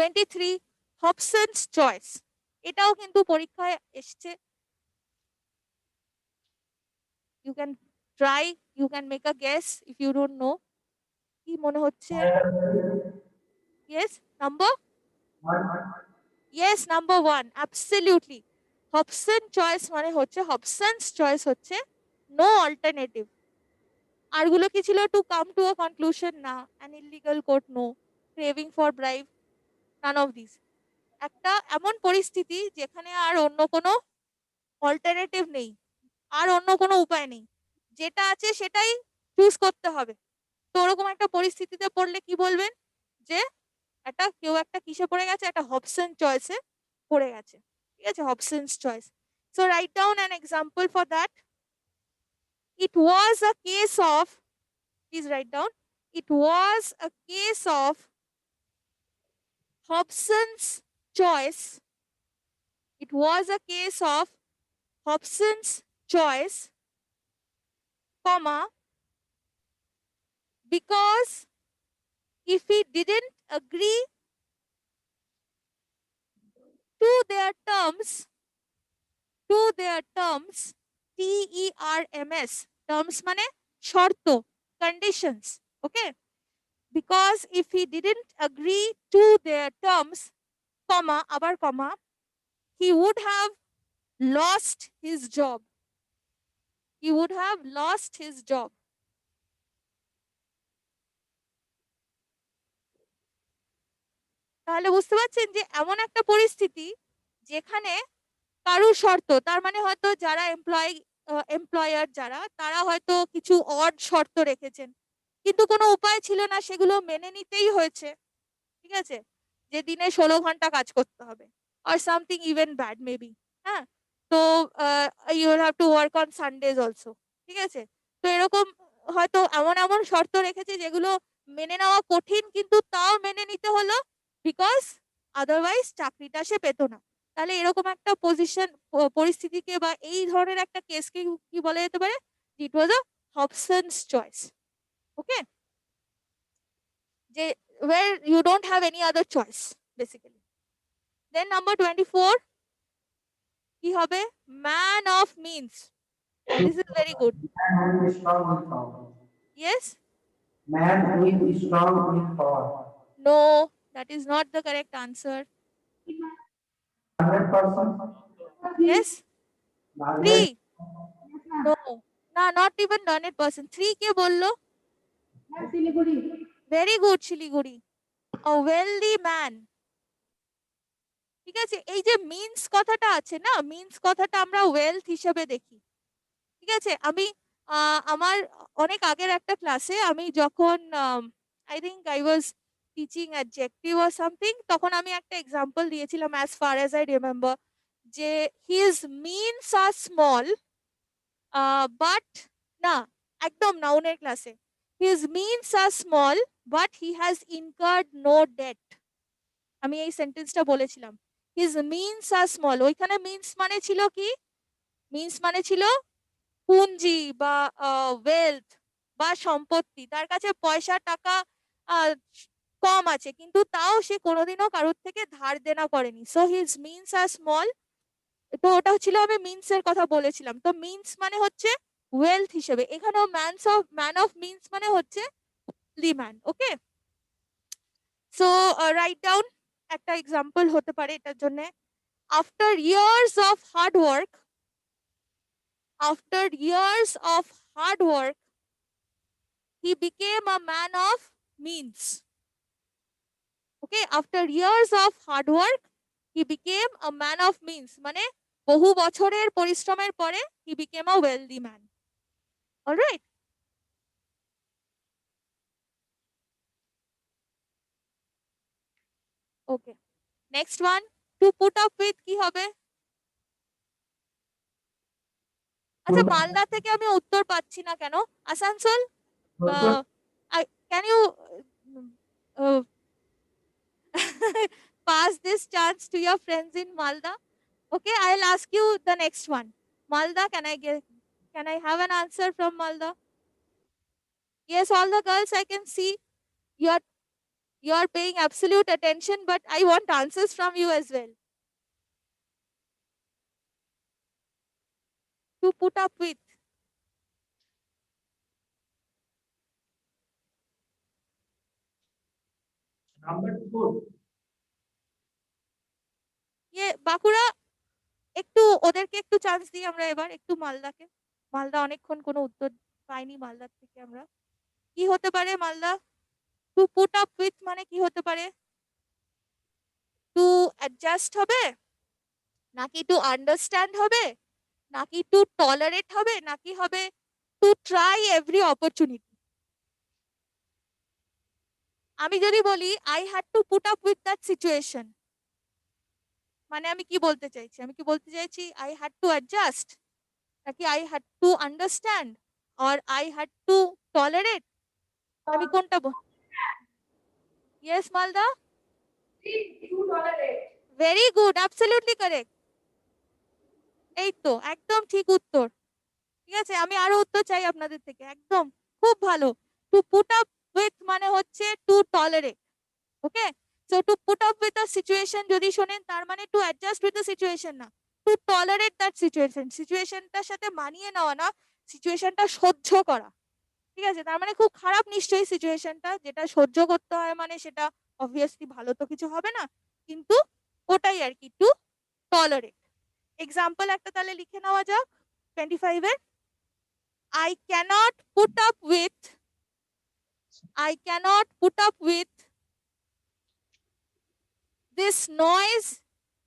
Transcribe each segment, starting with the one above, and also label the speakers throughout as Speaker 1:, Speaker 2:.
Speaker 1: 23, Hobson's choice. এটাও কিন্তু পরীক্ষায় এসছে। You can try, you can make a guess if you don't know. কি মনে হচ্ছে? Yes, number? Yes, number 1, absolutely. Hobson choice মানে হচ্ছে, Hobson's choice হচ্ছে no alternative. আরগুলো কি ছিল? To come to a conclusion, না. An illegal court, no. Craving for bribe, none of these. একটা এমন পরিস্থিতি যেখানে আর অন্য কোনো অল্টারনেটিভ নেই, আর অন্য কোনো উপায় নেই, যেটা আছে সেটাই চুজ করতে হবে। তো ওরকম একটা পরিস্থিতিতে পড়লে কি বলবেন? যে কেউ একটা কিসে পড়ে গেছে? একটা হবসন চয়েসে পড়ে গেছে। ঠিক আছে, Hobson's choice. So write down an example for that. It was a case of, please write down, it was a case of Hobson's choice. It was a case of Hobson's choice, comma, because if he didn't agree to their terms, TERMS, terms মানে শর্ত, conditions, okay? Because if he didn't agree to their terms, comma, আবার comma, he would have lost his job. He would have lost his job. তাহলে বুঝতে পারছেন যে এমন একটা পরিস্থিতি যেখানে কারুর শর্ত, তার মানে হয়তো যারা এমপ্লয়ার যারা, তারা হয়তো কিছু অড শর্ত রেখেছেন, কিন্তু কোনো উপায় ছিল না, সেগুলো মেনে নিতেই হয়েছে। ঠিক আছে, যে দিনে 16 ঘন্টা কাজ করতে হবে, or something even bad maybe, হ্যাঁ, তো you will have to work on Sundays also, ঠিক আছে। তো এরকম হয়তো এমন এমন শর্ত রেখেছে যেগুলো মেনে নেওয়া কঠিন, কিন্তু তাও মেনে নিতে হলো, বিকজ আদারওয়াইজ চাকরিটা সে পেত না। তাহলে এরকম একটা পরিস্থিতিকে বা এই ধরনের একটা কেসকে কি বলা যেতে পারে? ইট ওয়াজ আ হবসনস চয়েস। ওকে, যে where you don't have any other choice basically. Then number 24, কি হবে? Man of means. This is very good.
Speaker 2: Man who is strong with power.
Speaker 1: Yes?
Speaker 2: Man who is strong with power.
Speaker 1: No, that is not the correct answer.
Speaker 2: 100%.
Speaker 1: Yes? 3. No, না, not even 100%. 3 কে বললো? Very good, Siliguri. A wealthy man. ঠিক আছে, এই যে means কথাটা আছে না, means কথাটা আমরা ওয়েলথ হিসেবে দেখি। ঠিক আছে, আমি আমার অনেক আগের একটা ক্লাসে, আমি যখন I think I was teaching adjective or something, তখন আমি একটা এক্সাম্পল দিয়েছিলাম, as far as I remember, যে his means are small, but, না, একদম নাউনের ক্লাসে, his means are small but he has incurred no debt. আমি এই সেন্টেন্সটা বলেছিলাম, হিজ মিনস আর স্মল। ওইখানে মিনস মানে ছিল কি? মিনস মানে ছিল পুঁজি বা ওয়েলথ বা সম্পত্তি, তার কাছে পয়সা টাকা কম আছে, কিন্তু তাও সে কোনোদিনও কারোর থেকে ধার দেনা করেনি। So his means are small. তো ওটা ছিল, আমি মিনস এর কথা বলেছিলাম। তো মিনস মানে হচ্ছে ওয়েলথ হিসেবে, এখানেও ম্যান অফ মিনস মানে হচ্ছে লি ম্যান। ওকে, সো রাইট ডাউন একটা এক্সাম্পল হতে পারে এটার জন্য। After years of hard work, after years of hard work, he became a man of means. Okay, after years of hard work, he became a man of means. মানে বহু বছরের পরিশ্রমের পরে he became a wealthy man. All right. Okay. Next one, to put up with কি হবে? আচ্ছা, মালদা থেকে আমি উত্তর পাচ্ছি না কেন? Asansol, can you pass this chance to your friends in Malda? Okay, I'll ask you the next one. Malda, can I have an answer from Malda? Yes, all the girls I can see. You're You are paying absolute attention, but I want answers from you as well. To put up with.
Speaker 2: Number 4.
Speaker 1: Bankura একটু ওদেরকে একটু chance দিই আমরা এবার, একটু মালদাকে। মালদা অনেকক্ষণ কোনো উত্তর পাইনি মালদার থেকে আমরা। কি হতে পারে Malda? To put up with মানে কি হতে পারে? টু অ্যাডজাস্ট হবে, নাকি টু আন্ডারস্ট্যান্ড হবে, নাকি টু টলারেট হবে, নাকি হবে টু ট্রাই এভরি অপরচুনিটি? আমি যদি বলি I had to put up with that situation, মানে আমি কি বলতে চাইছি? আমি কি বলতে চাইছি আই হ্যাড টু অ্যাডজাস্ট, নাকি I had to understand, or I had to tolerate? আমি কোনটা yes Malda? Very good, absolutely correct. এই তো একদম ঠিক উত্তর। ঠিক আছে, আমি আরো উত্তর চাই আপনাদের থেকে। একদম খুব ভালো। টু পুট আপ উইথ মানে হচ্ছে two tolerate. Okay, so to put up with a situation যদি শোনেন, তার মানে to adjust with the situation না, টু টলারেট দ্যাট সিচুয়েশন। সিচুয়েশনটার সাথে মানিয়ে নেওয়া না, সিচুয়েশনটা সহ্য করা। ঠিক আছে, তার মানে খুব খারাপ নিশ্চয়ই সিচুয়েশনটা, যেটা সহ্য করতে হয়, মানে সেটা অবভিয়াসলি ভালো তো কিছু হবে না, কিন্তু ওটাই আর কি, টু টলারেট। এক্সাম্পল একটা তাহলে লিখে নেওয়া যাক 25 এর। I cannot put up with this noise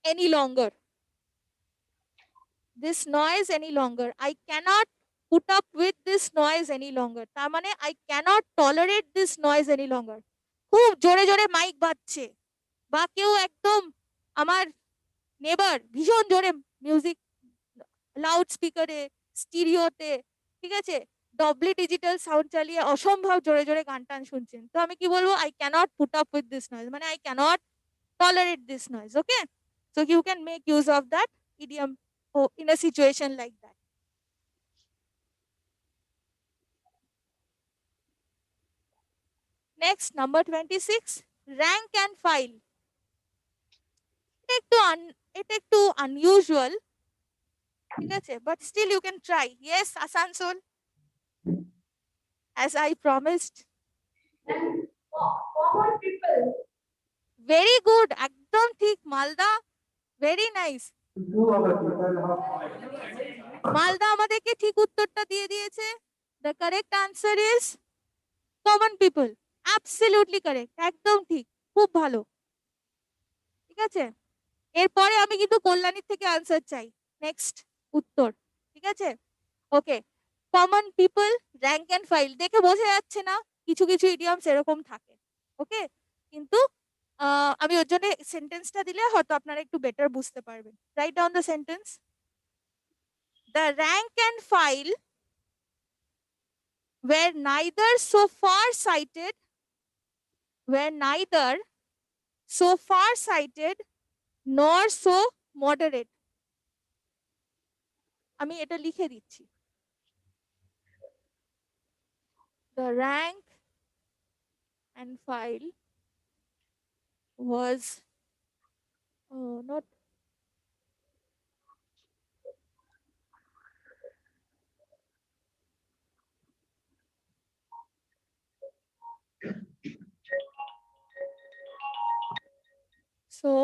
Speaker 1: any longer. This noise any longer. I cannot put up with this noise any longer. তার মানে I cannot tolerate this noise any longer. খুব জোরে জোরে মাইক বাজছে, বা কেউ একদম আমার নেবার ভীষণ জোরে মিউজিক লাউড স্পিকারে, স্টিরিওতে, ঠিক আছে, ডবলি ডিজিটাল সাউন্ড চালিয়ে অসম্ভব জোরে জোরে গান টান শুনছেন, তো আমি কি বলবো? I can't put up with this noise, মানে I can't tolerate this noise. Okay, so you can make use of that idiom in a situation like that. Next, number 26, rank and file. এটা একটু unusual, ঠিক আছে, but still you can try. Yes, Asansol, as I promised.
Speaker 3: Common people.
Speaker 1: Very good, একদম ঠিক Malda, very nice.
Speaker 2: Two other people have
Speaker 1: Malda আমাদেরকে ঠিক উত্তরটা দিয়ে দিয়েছে। The correct answer is common people. Absolutely correct, একদম ঠিক, খুব ভালো। ঠিক আছে, এরপরে আমি কিন্তু কল্যাণীর থেকে আনসার চাই, নেক্সট উত্তর। ঠিক আছে, okay. Common people, rank and file, দেখে বোঝা যাচ্ছে না কিছু কিছু ইডিয়মস এরকম থাকে। ওকে, কিন্তু আমি ওর জন্য সেন্টেন্সটা দিলে হয়তো আপনারা একটু বেটার বুঝতে পারবেন। Write down the sentence. The rank and file were neither so far-sighted nor so moderate. আমি এটা লিখে দিচ্ছি। The rank and file was not so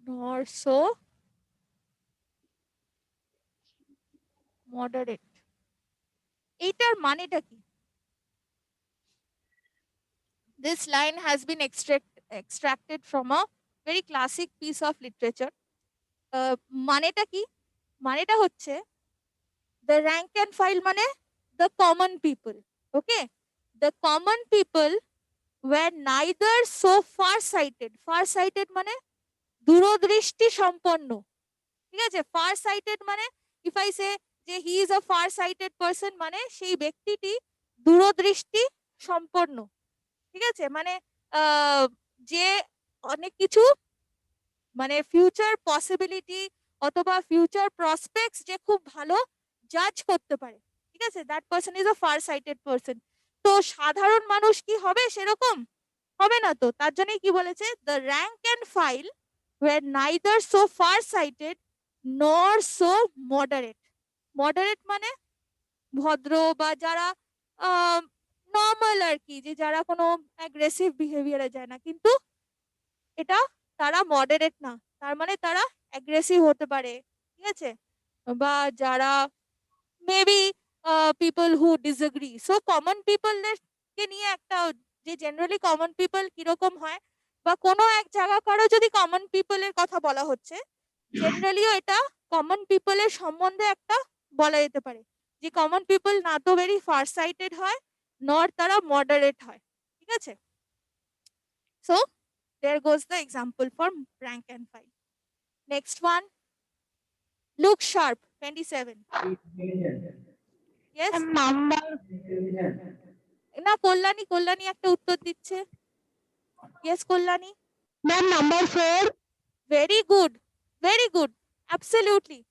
Speaker 1: nor so moderate. এইটার মানেটা কি? This line has been extracted from a very classic piece of literature. মানেটা কি? মানেটা হচ্ছে the rank and file মানে the common people. Okay, the common people were neither so far-sighted মানে দূরদৃষ্টি সম্পন্ন। ঠিক আছে, far-sighted মানে if I say যে he is a far-sighted person, মানে সেই ব্যক্তিটি দূরদৃষ্টি সম্পন্ন। ঠিক আছে, মানে যে অনেক কিছু, মানে ফিউচার পসিবিলিটি অথবা ফিউচার প্রসপেক্টস যে খুব ভালো জাজ করতে পারে। ঠিক আছে, that person is a far sighted person. তো সাধারণ মানুষ কি হবে সেরকম? হবে না তো, তার জন্যই কি বলেছে, the rank and file were neither so far sighted nor so moderate. Moderate মানে ভদ্র বা যারা নর্মাল আর কি, যে যারা কোনো অ্যাগ্রেসিভ বিহেভিয়ারে যায় না, কিন্তু এটা তারা মডারেট না, তার মানে তারা অ্যাগ্রেসিভ হতে পারে, ঠিক আছে, বা যারা maybe people who disagree. So common পিপলদেরকে নিয়ে একটা, যে জেনারেলি কমন পিপল কিরকম হয়, বা কোনো এক জায়গাকারও যদি কমন পিপলের কথা বলা হচ্ছে, জেনারেলিও এটা কমন পিপলের সম্বন্ধে একটা বলা যেতে পারে, যে কমন পিপল না তো ভেরি ফার সাইটেড হয়, নর তারা মডারেট হয়, ঠিক আছে। So there goes the example for rank and file. Next one, look sharp, 27. Yes,
Speaker 3: number
Speaker 1: না কল্যাণী একটা উত্তর দিচ্ছে। Yes, Kalyani,
Speaker 3: ma'am number 4
Speaker 1: very good, absolutely.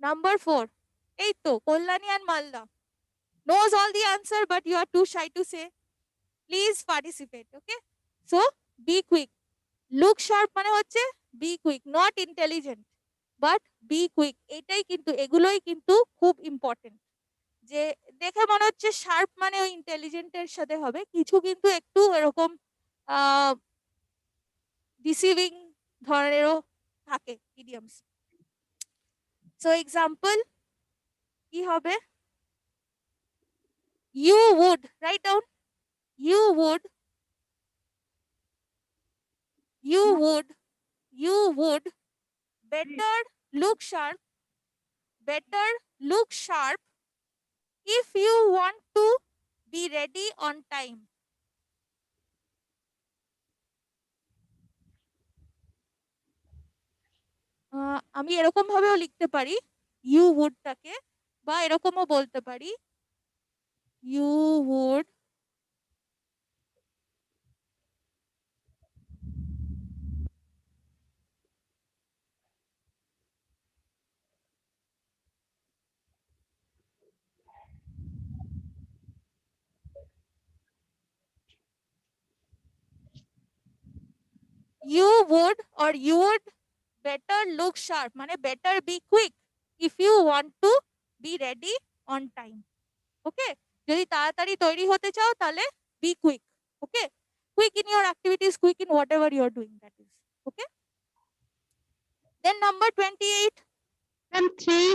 Speaker 1: Number 4, এই তো Kalyani and Malda knows all the answer, but you are too shy to say. Please participate, okay? So be quick. Look sharp মানে হচ্ছে be quick, not intelligent, but be quick. এটাই কিন্তু, এগুলোই কিন্তু খুব important. যে দেখে মনে হচ্ছে শার্প মানে ওই ইন্টেলিজেন্টের সাথে হবে, কিছু কিন্তু একটু এরকম ডিসিভিং ধরনেরও থাকে ইডিয়মস। সো এক্সাম্পল কি হবে, you would, write down, you would, you would better look sharp, if you want to be ready on time. আমি এরকম ভাবেও লিখতে পারি ইউ উডটাকে, বা এরকমও বলতে পারি you would or you would better look sharp মানে better be quick if you want to be ready on time. ওকে, যদি তাড়াতাড়ি তৈরি হতে চাও তাহলে be quick. Okay, quick in your activities, quick in whatever you are doing, that is. Okay, then number 28,
Speaker 3: ma'am 3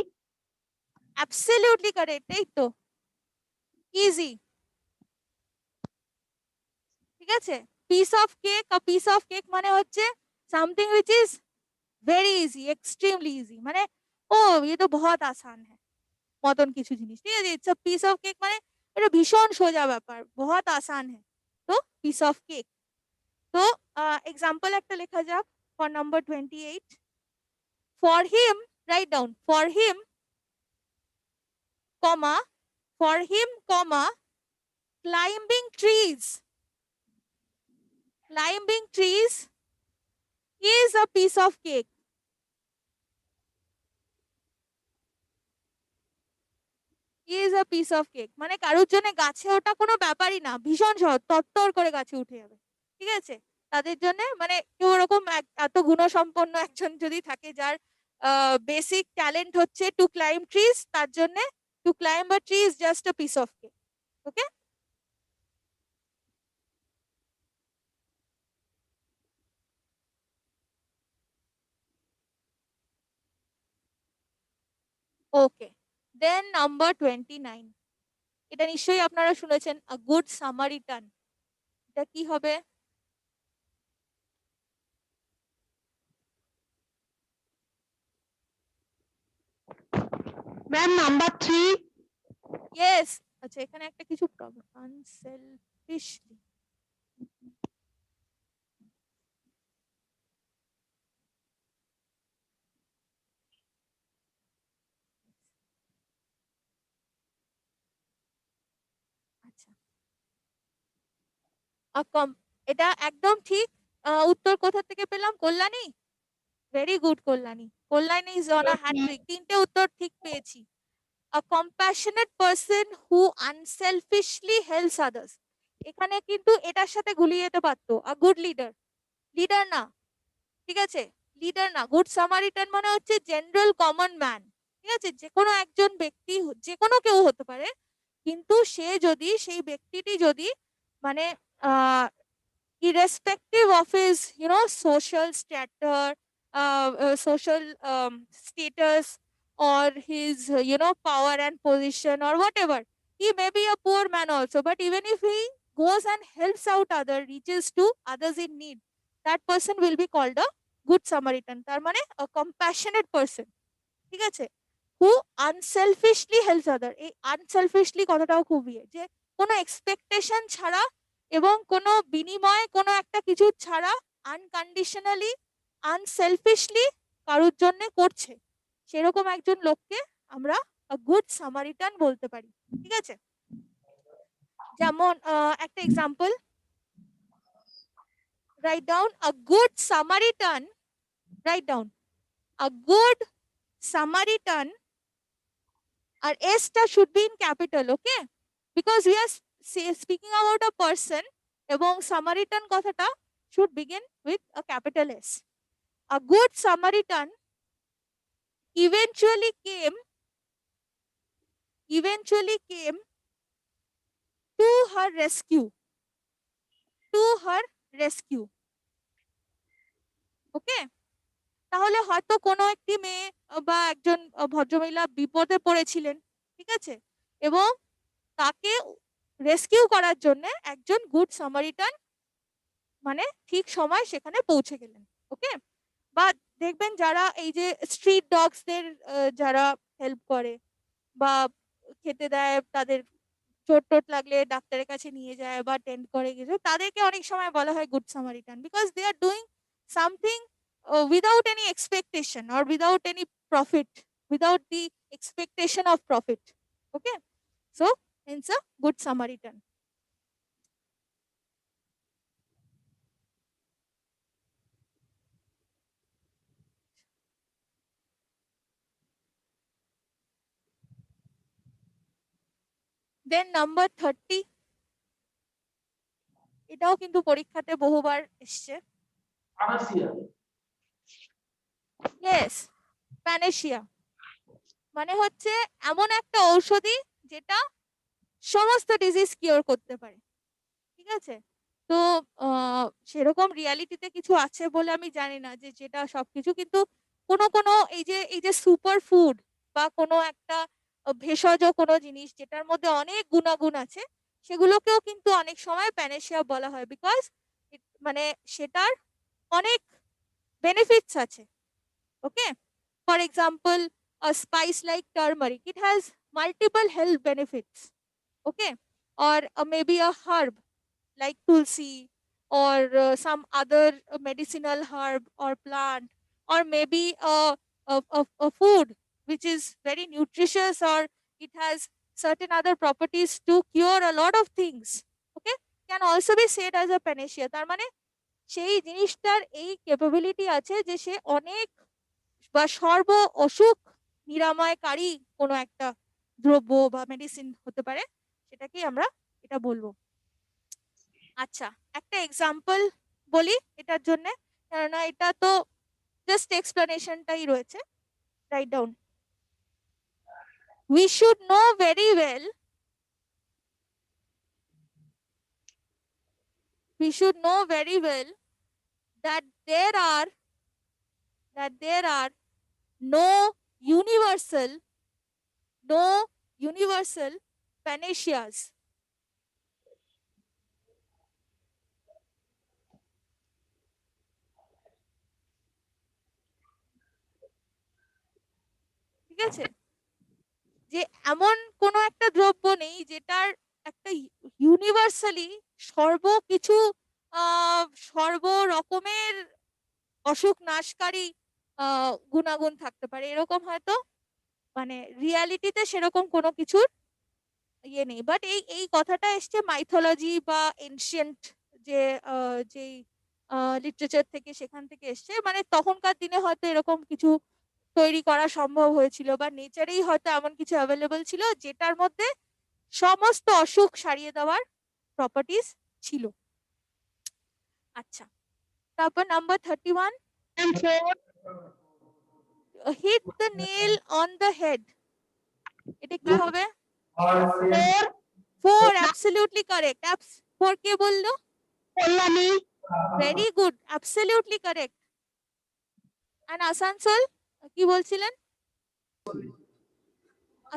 Speaker 1: absolutely correct, এই তো easy, ঠিক আছে। piece of cake, a piece of cake মানে হচ্ছে something which is very easy, extremely easy, মানে ও ये तो बहुत आसान है মতন কিছু জিনিস, ঠিক আছে। It's a piece of cake মানে এটা ভীষণ সোজা ব্যাপার, বহুত আসান হ্যাঁ, তো পিস অফ কেক। তো এক্সাম্পল একটা লেখা যাক for number 28, for him, write down, for him comma, climbing trees is a piece of cake. is a piece of cake মানে কারোর জন্য গাছে ওঠা কোনো ব্যাপারই না, ভীষণ সহজ, তত্তর করে গাছে উঠে যাবে, ঠিক আছে। তাদের জন্য মানে কেউ ওরকম এত গুণসম্পন্ন একজন যদি থাকে যার বেসিক ট্যালেন্ট হচ্ছে টু ক্লাইম্ব ট্রিজ, তার জন্য to climb a tree is just a piece of cake. Okay, okay, then number 29, এটা নিশ্চয়ই আপনারা শুনেছেন, আ গুড সামারিটান, এটা কি হবে?
Speaker 3: ম্যাম নাম্বার 3
Speaker 1: ইয়েস, আচ্ছা এখানে একটা কিছু প্রবলেম, আনসেলফিশলি, আচ্ছা এটা একদম ঠিক। উত্তর কোথা থেকে পেলাম? Kalyani, very good Kalyani, Kalyani is on a hattrick, 3টে উত্তর ঠিক পেয়েছি। a compassionate person who unselfishly helps others. এখানে কিন্তু এটার সাথে গুলিয়ে যেতে পারতো a good leader. লিডার না, ঠিক আছে, লিডার না। গুড সামারিটান মানে হচ্ছে জেনারেল কমন ম্যান, ঠিক আছে, যে কোনো একজন ব্যক্তি, যে কোনো কেউ হতে পারে, কিন্তু সে যদি, সেই ব্যক্তিটি যদি মানে irrespective of his social stature, social status, or his power and position or whatever, he may be a poor man also, but even if he goes and helps out other, reaches to others in need, that person will be called a good Samaritan. তার মানে a compassionate person, ঠিক আছে, who unselfishly helps other. এই unselfishly কথাটাও খুব যে কোনো expectation ছাড়া এবং কোনো বিনিময়ে কোনো একটা কিছু ছাড়া আনকন্ডিশনালি, আনসেলফিশলি কারোর জন্য করছে, সেরকম একজন লোককে আমরা গুড সামারিটান বলতে পারি, ঠিক আছে। যেমন একটা example, write down a good Samaritan, write down a good Samaritan, আর এসটা should be in capital, okay, because we are speaking about a person, এবং সামারিটান কথাটা should begin with a capital S. A good Samaritan eventually came to her rescue. Okay? তাহলে হয়তো কোনো একটি মেয়ে বা একজন ভদ্রমহিলা বিপদে পড়েছিলেন, ঠিক আছে, এবং তাকে রেস্কিউ করার জন্য একজন গুড সামারিটান মানে ঠিক সময় সেখানে পৌঁছে গেলেন, ওকে। বা দেখবেন যারা এই যে স্ট্রিট ডগসদের যারা হেল্প করে বা খেতে দেয়, তাদের চোট টোট লাগলে ডাক্তারের কাছে নিয়ে যায় বা টেন্ড করে কিছু, তাদেরকে অনেক সময় বলা হয় good Samaritan, because they are doing something without any expectation or without any profit, without the expectation of profit, okay, so hence a good Samaritan. Then number 30, এটাও কিন্তু পরীক্ষাতে বহুবার এসছে।
Speaker 2: Panacea.
Speaker 1: Yes, প্যানেশিয়া মানে হচ্ছে এমন একটা ঔষধি যেটা সমস্ত ডিজিজ কিওর করতে পারে, ঠিক আছে। তো সেরকম রিয়ালিটিতে কিছু আছে বলে আমি জানি না যে যেটা সবকিছু, কিন্তু কোনো এই যে সুপার ফুড বা কোনো একটা ভেষজ কোনো জিনিস যেটার মধ্যে অনেক গুণাগুণ আছে, সেগুলোকেও কিন্তু অনেক সময় প্যানেশিয়া বলা হয়, বিকজ মানে সেটার অনেক বেনিফিটস আছে, okay. For example, a spice like turmeric, it has multiple health benefits, okay. Or maybe a herb like tulsi, or some other medicinal herb or plant, or maybe a food which is very nutritious, or it has certain other properties to cure a lot of things, okay, can also be said as a panacea. তার মানে সেই জিনিসটার এই capability আছে যে সে অনেক বা সর্ব অসুখ নিরাময়কারী কোনো একটা দ্রব্য বা মেডিসিন হতে পারে, সেটাকেই আমরা এটা বলবো। আচ্ছা, একটা এক্সাম্পল বলি এটার জন্য, কেননা এটা তো জাস্ট এক্সপ্লেনেশনটাই রয়েছে। Write down, we should know very well that there are no universal panaceas. ঠিক আছে, যে এমন কোনো একটা দ্রব্য নেই যেটার একটা ইউনিভার্সালি সর্বকিছু সর্ব রকমের অসুখ নাশকারী গুণাগুণ থাকতে পারে, এরকম হয়তো মানে রিয়ালিটিতে সেরকম কোনো কিছুর ইয়ে নেই। বাট এই কথাটা এসছে মাইথোলজি বা এনশিয়েন্ট যে যেই লিটারেচার থেকে, সেখান থেকে এসছে, মানে তখনকার দিনে হয়তো এরকম কিছু তৈরি করা সম্ভব হয়েছিল, বা নেচারেই হয়তো এমন কিছু অ্যাভেলেবল ছিল যেটার মধ্যে সমস্ত অসুখ সারিয়ে দেওয়ার প্রপার্টিজ ছিল। আচ্ছা, তারপর number 31,
Speaker 3: and 4,
Speaker 1: hit the nail on the head. এটা কি হবে?
Speaker 2: or same
Speaker 3: 4,
Speaker 1: 4, absolutely correct. 4 কে বললো?
Speaker 3: Pollani,
Speaker 1: very good, absolutely correct. And Asansol কি বলছিলেন?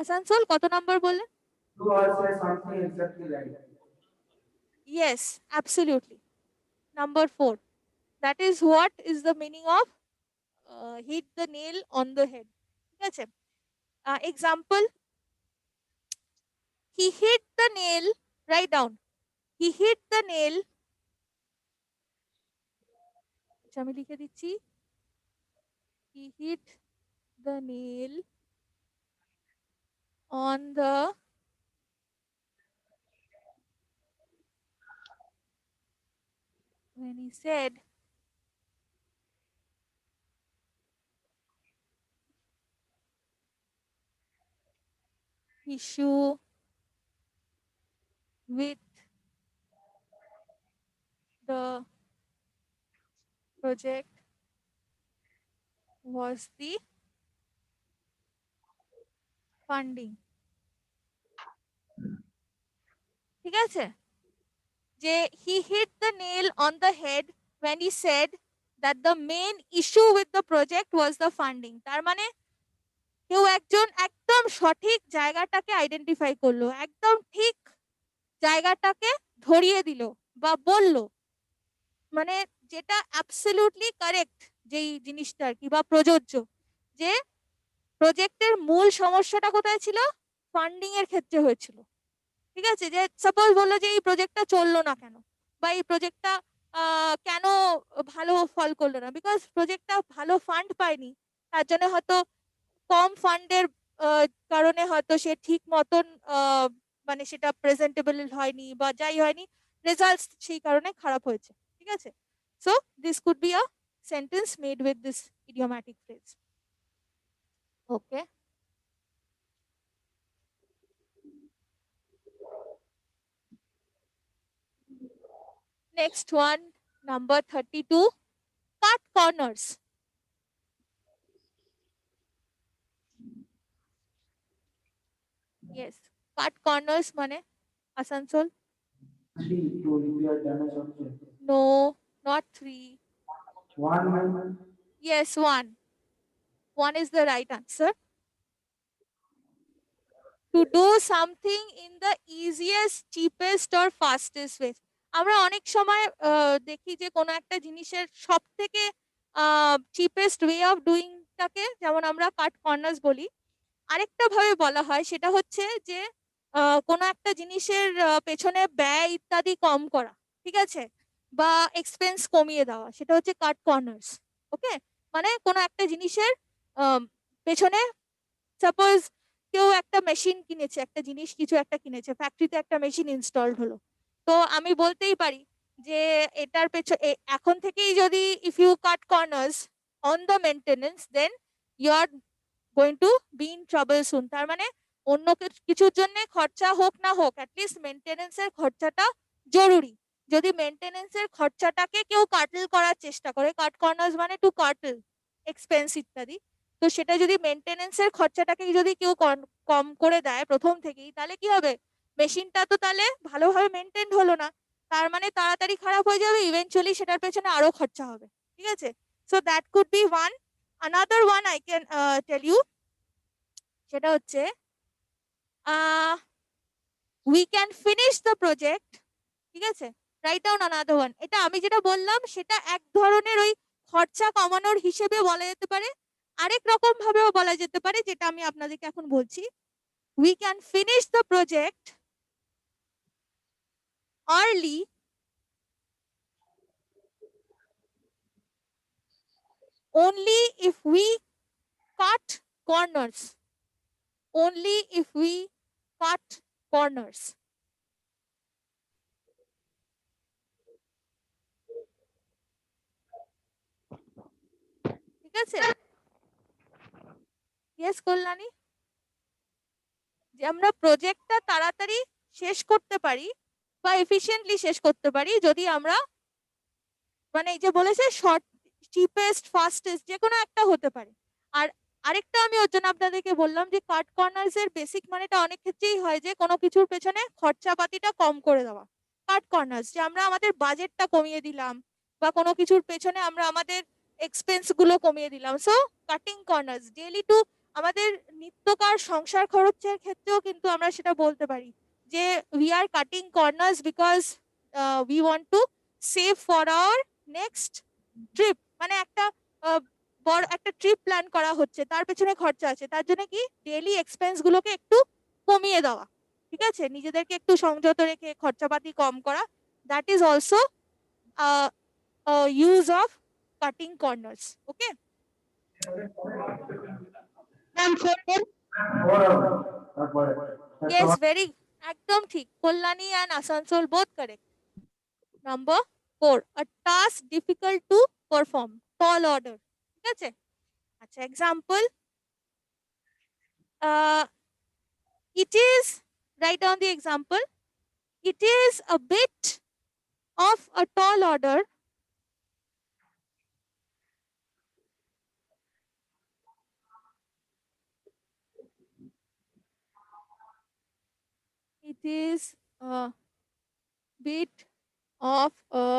Speaker 1: আসানসোল কত নাম্বার বললেন?
Speaker 2: you or say something exactly right.
Speaker 1: Yes, absolutely. Number 4. That is what is the meaning of hit the nail on the head. ঠিক আছে? Example, he hit the nail, write down. He hit the nail. আচ্ছা, আমি লিখে দিচ্ছি। He hit the nail on the when he said issue with the project was the funding. ঠিক আছে? যে he hit the nail on the head when he said that the main issue with the project was the funding. তার মানে কেউ একজন একদম সঠিক জায়গাটাকে আইডেন্টিফাই করলো, একদম ঠিক জায়গাটাকে ধরিয়ে দিল বা বলল, মানে যেটা অ্যাবসলিউটলি কারেক্ট, যেই জিনিসটা আর কি, বা প্রযোজ্য, যে প্রজেক্টের মূল সমস্যাটা কোথায় ছিল? ফান্ডিং এর ক্ষেত্রে হয়েছিল। ঠিক আছে? যে সাপোজ বললো যে এই প্রজেক্টটা চললো না কেন, বা এই প্রজেক্টটা কেন ভালো ফল করলো না, বিকজ প্রজেক্টটা ভালো ফান্ড পায়নি, তার জন্য হয়তো কম ফান্ডের কারণে হয়তো সে ঠিক মতন মানে সেটা প্রেজেন্টেবল হয়নি, বা যাই হয়নি, রেজাল্টস সেই কারণে খারাপ হয়েছে। ঠিক আছে? So this could be a sentence made with this idiomatic phrase. Okay, next one, number 32, cut corners. Yes, cut corners মানে Asansol?
Speaker 2: 3 to repair damage object.
Speaker 1: No, not 3.
Speaker 2: 1
Speaker 1: Yes, 1. 1 is the right answer. To do something in the easiest, cheapest or fastest way. আমরা অনেক সময় দেখি যে কোনো একটা জিনিসের সব থেকে চিপেস্ট ওয়ে অফ ডুইংটাকে যেমন আমরা কাট কর্নার্স বলি, আরেকটা ভাবে বলা হয় সেটা হচ্ছে যে কোনো একটা জিনিসের পেছনে ব্যয় ইত্যাদি কম করা। ঠিক আছে? বা এক্সপেন্স কমিয়ে দেওয়া, সেটা হচ্ছে কাট কর্নার্স। ওকে, মানে কোনো একটা জিনিসের পেছনে, সাপোজ কেউ একটা মেশিন কিনেছে, একটা জিনিস কিছু একটা কিনেছে, ফ্যাক্টরিতে একটা মেশিন ইনস্টলড হলো, তো আমি বলতেই পারি যে এটার এখন থেকেই যদি if you cut corners on the maintenance, then you are going to be in trouble soon. তার মানে অন্য কিছুর জন্য খরচা হোক না হোক, অ্যাটলিস্ট মেনটেনেন্সের খরচাটা জরুরি। যদি মেনটেনেন্সের খরচাটাকে কেউ কাটল করার চেষ্টা করে, কাট কর্নার্স মানে টু কাটল এক্সপেন্স ইত্যাদি, তো সেটা যদি মেনটেনেন্সের খরচাটাকে যদি কেউ কম করে দেয় প্রথম থেকেই, তাহলে কি হবে? মেশিনটা তো তাহলে ভালোভাবে মেনটেন হলো না, তার মানে তাড়াতাড়ি খারাপ হয়ে যাবে, ইভেনচুয়ালি সেটার পেছনে আরো খরচা হবে। ঠিক আছে? So that could be one. another one I can tell you, সেটা হচ্ছে we can finish the project. ঠিক আছে? write down another one. এটা আমি যেটা বললাম সেটা এক ধরনের ওই খরচা কমানোর হিসেবে বলা যেতে পারে, আরেক রকম ভাবেও বলা যেতে পারে, যেটা আমি আপনাদেরকে এখন বলছি। we can finish the project early only if we cut corners. Only if we cut corners. ঠিক আছে? ইয়েস কল্যাণী, যে আমরা প্রজেক্টটা তাড়াতাড়ি শেষ করতে পারি বা এফিশিয়েন্টলি শেষ করতে পারি যদি আমরা মানে এই যে বলেছে শর্ট, চিপেস্ট, ফাস্টেস্ট যে কোনো একটা হতে পারে। আর আরেকটা আমি ওর জন্য আপনাদেরকে বললাম যে কাট কর্নার্স এর বেসিক মানেটা অনেক ক্ষেত্রেই হয় যে কোনো কিছুর পেছনে খরচাপাতিটা কম করে দেওয়া। কাট কর্নার্স যে আমরা আমাদের বাজেটটা কমিয়ে দিলাম বা কোনো কিছুর পেছনে আমরা আমাদের এক্সপেন্স গুলো কমিয়ে দিলাম। So cutting corners daily to আমাদের নিত্যকার সংসার খরচের ক্ষেত্রেও কিন্তু আমরা সেটা বলতে পারি যে we are cutting corners because we want to save for our next trip. মানে একটা বড় একটা ট্রিপ প্ল্যান করা হচ্ছে, তার পেছনে খরচা আছে, তার জন্য কি ডেইলি এক্সপেন্স গুলোকে একটু কমিয়ে দেওয়া, ঠিক আছে, নিজেদেরকে একটু সংযত রেখে খরচাপাতি কম করা, that is also use of cutting corners. Okay,
Speaker 3: ma'am 4
Speaker 2: তারপরে
Speaker 1: ইয়েস ভেরি, একদম ঠিক, Kalyani and Asansol both correct. Number 4, a task difficult to perform, tall order, ঠিক আছে। আচ্ছা, example, it is, write down the example, it is a bit of a tall order it is a bit of a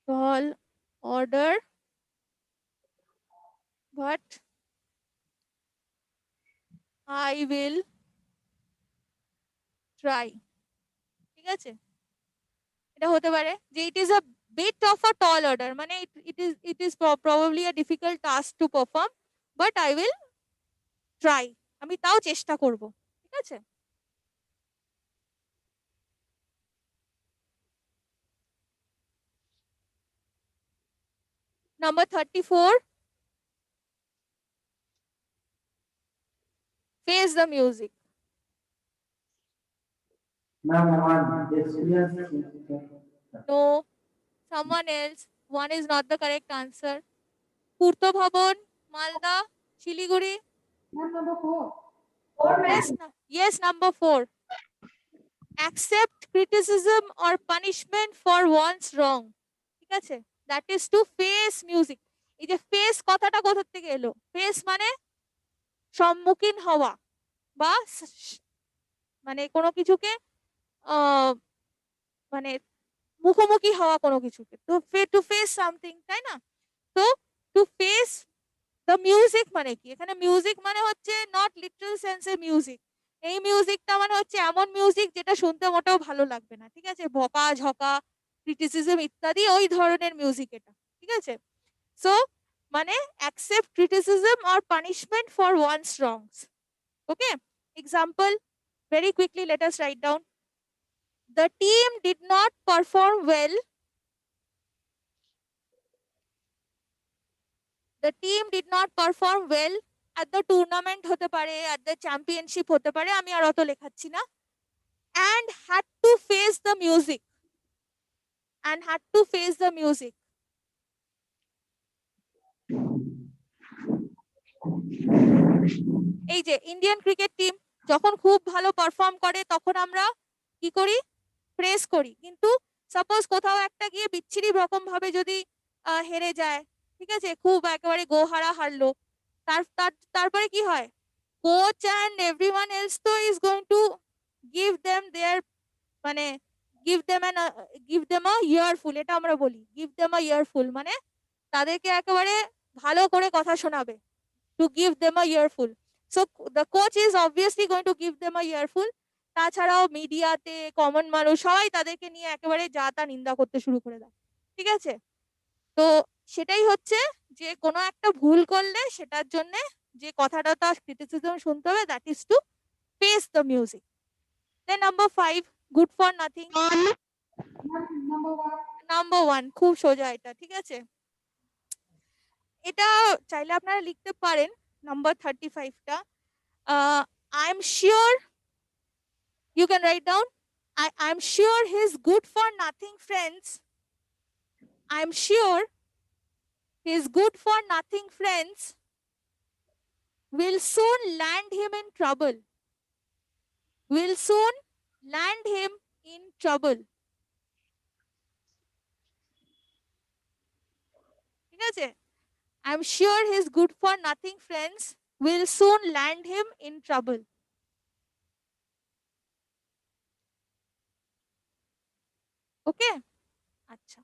Speaker 1: tall order, but I will try, ঠিক আছে। এটা হতে পারে যে it is a bit of a tall order, মানে it is probably a difficult task to perform, but I will try, আমি তাও চেষ্টা করব, ঠিক আছে। Number 34, face the music.
Speaker 2: Ma'am, one experience.
Speaker 1: No, someone else. One is not the correct answer. Purto Bhavan, Malda, Shiliguri.
Speaker 3: number 4
Speaker 1: Yes, yes, number 4. Accept criticism or punishment for one's wrong. ঠিক আছে, that is to face music. এই যে face কথাটা কোথা থেকে এলো? face মানে সম্মুখীন হওয়া বা মানে কোনো কিছুকে মানে মুখোমুখি হওয়া কোনো কিছুকে, তো টু ফেস সামথিং, তাই না? তো টু ফেস দ্য মিউজিক মানে কি? এখানে মিউজিক মানে হচ্ছে নট লিটারাল সেন্সে মিউজিক, এই মিউজিকটা মানে হচ্ছে এমন মিউজিক যেটা শুনতে মোটেও ভালো লাগবে না, ঠিক আছে, বকা ঝকা, ক্রিটিসিজম ইত্যাদি ওই ধরনের মিউজিক এটা, ঠিক আছে। সো মানে accept criticism or punishment for one's wrongs. Okay, example very quickly, let us write down. The team did not perform well. The team did not perform well at the tournament হতে পারে, at the championship হতে পারে, আমি আর অত লেখাচ্ছি না, and had to face the music, and had to face the music. এই যে Indian cricket team যখন খুব ভালো পারফর্ম করে তখন আমরা কি করি? প্রেস করি, কিন্তু সাপোজ কোথাও একটা গিয়ে বিচ্ছিরি রকম ভাবে যদি হেরে যায়, ঠিক আছে, খুব একেবারে গোহারা হারলো, তারপরে কি হয়? কোচ অ্যান্ড এভরিওয়ান এলস তো is going to give them there, মানে গিভ দেম আ ইয়ারফুল, এটা আমরা বলি গিভ দেম আ ইয়ারফুল, মানে তাদেরকে একেবারে ভালো করে কথা শোনাবে, to give them a earful. So the coach is obviously going to give them a earful. তাছাড়াও মিডিয়াতে কমন মানুষ সবাই তাদেরকে নিয়ে একেবারে যা তা নিন্দা করতে শুরু করে দেয়, ঠিক আছে। তো সেটাই হচ্ছে যে কোনো একটা ভুল করলে সেটার জন্য যে কথাটা তার ক্রিটিসিজম শুনতে হবে, that is to face the music. Then number 5, good for nothing. Number 1 খুব সোজা এটা, ঠিক আছে, এটা চাইলে আপনারা লিখতে পারেন নাম্বার 35টা। I am sure, you can write down, I'm sure his good for nothing friends, I'm sure his good for nothing friends will soon land him in trouble. Will soon land him in trouble. ঠিক আছে? I'm sure he's good for nothing, friends. Will soon land him in trouble. Okay? আচ্ছা